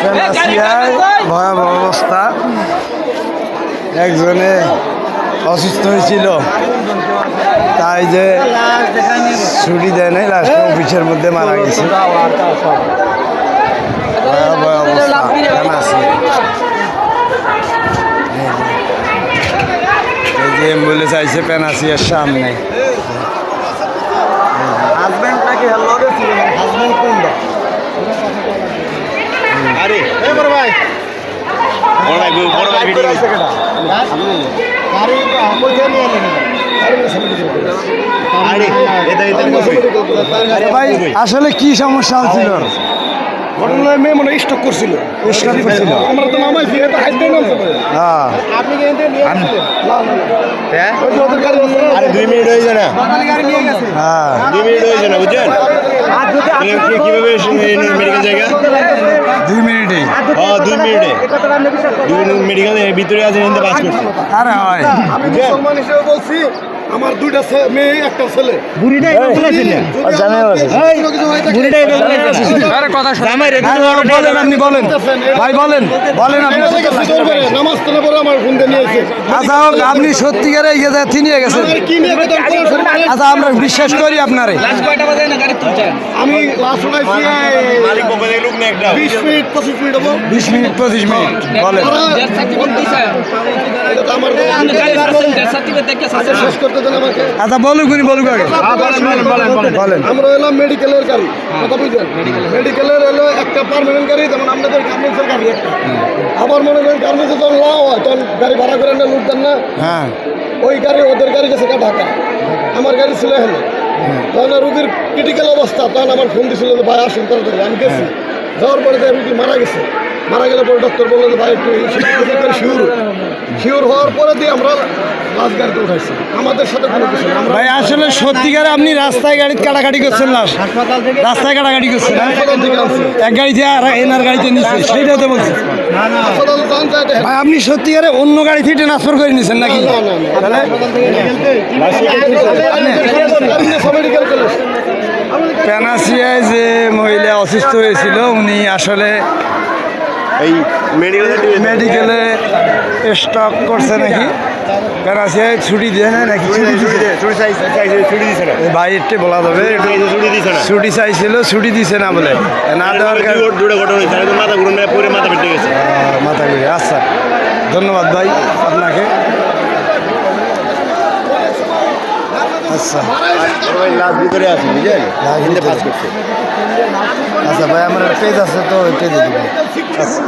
পেনাশিয়ায় ভয়াবহ অবস্থা, একজনে অসুস্থ হয়েছিল তাই যে ছুটি দেয় নাই, লাস্টে অফিসের মধ্যে মারা গেছে। ভয়াবহ অবস্থা পেনাশিয়া। এই যে অ্যাম্বুলেন্স আইছে পেনাশিয়ার সামনে। হাজবেন্ড নাকি লগে ছিল, হাজবেন্ড কোনটা? আরে এ বড় ভাই, বড় ভাই ভিডিও আছে কেডা? গাড়ি কইতে নিয়ে এলেন? আরে আরে ভাই আসলে কি সমস্যা হচ্ছিল? ঘটনায় মেয়ে মনে স্টক করছিল। স্টক করছিল। আমরা তো নামাই ফিরে তো হাইট দেন আছে। হ্যাঁ আপনি কি এনতে নিয়ে আসছিলেন? না না হ্যাঁ ওই যে ওদের গাড়ি আছে। আরে 2 মিনিট হয়ে যায় না? বাঙালি গাড়ি নিয়ে গেছে। হ্যাঁ 2 মিনিট হয়ে যায় না, বুঝছেন? কিভাবে মেডিকেল জায়গা? 2 মিনিটেই। হ্যাঁ 2 মিনিটে। 2 মিনিট মেডিকেলের ভিতরে আছে, এনতে পাস করছে। আরে হয় আমি মুসলমান হিসেবে বলছি, আমার দুইটা মেয়ে একটা ছেলে। বুড়িটাই বলেছিলেন। জানাই আছে। বুড়িটাই বলেছিলেন। আরে কথা শুনুন। বলেন আপনি বলেন। ভাই বলেন আপনি। নামাজ পড়ে পরে আমার ফোন দিয়ে নিয়েছে। আচ্ছা হোক, আপনি সত্যিকারে এগিয়ে নিয়ে গেছেন। কি নিয়ে কথা আচ্ছা আমরা বিশ্বাস করি আপনারে। আমি লাস্ট উঠাইছি মালিক পক্ষ থেকে লোক না একটা 20 মিনিট 25 মিনিট হবো। 20 মিনিট 25 মিনিট বলেন। শেষ করতে দেন আমাকে। আচ্ছা বলুক আগে। বলেন। আমরা এলাম মেডিকেলের গাড়ি, কথা বুঝলেন? মেডিকেলের হলো একটা পার্মানেন্ট গাড়ি, যেমন আপনাদের গার্মেন্টসের গাড়ি একটা। আবার মনে করেন গার্মেন্টসে যখন লাও হয় তখন গাড়ি ভাড়া করে না, লুট দেন না? হ্যাঁ ওই গাড়ি ওদের গাড়ি গেছে ঢাকা, আমার গাড়ি ছিল এখানে। তখন রুগীর ক্রিটিক্যাল অবস্থা, তখন আমার ফোন দিয়েছিল যে ভাই আসুন তাড়াতাড়ি। আমি গেছি, যাওয়ার পরে রুগী মারা গেছে। মারা গেলে পরে ডক্টর বললো যে ভাই একটু শিওর হওয়ার পরে দিয়ে আমরা লাশ গাড়িতে উঠাইছি। আমাদের সাথে কোনো কিছু না। আমরা ভাই আসলে সত্যিকারে আপনি রাস্তায় গাড়ি কাটাকাটি করছেন না? রাস্তায় কাটাকাটি করছেন হাসপাতাল থেকে আনছি। এক গাড়িতে আর এনার গাড়িতে নিচ্ছে, সেইটাও তো বলছি। হাসপাতাল যান যায়। ভাই আপনি সত্যিকারে অন্য গাড়ি থেকে ট্রান্সফার করে নিয়েছেন নাকি? না, না, না। তাহলে মেডিকেল কলেজ পেনাশিয়ায় যে মহিলা অসুস্থ হয়েছিল উনি আসলে এই মেডিকেলে স্টক করছে নাকি, পেনাশিয়ায় ছুটি দিয়ে নেয় নাকি? এই ভাই একটু বলা যাবে, ছুটি চাইছিল, ছুটি দিছে না বলে, না দেওয়ার কারণে মাথা ঘুরে। আচ্ছা ধন্যবাদ ভাই আপনাকে। আচ্ছা ভিতরে আছে, বুঝলেন? আচ্ছা ভাই আমার পেজ আছে তো, ওই পেজে দেবো। আচ্ছা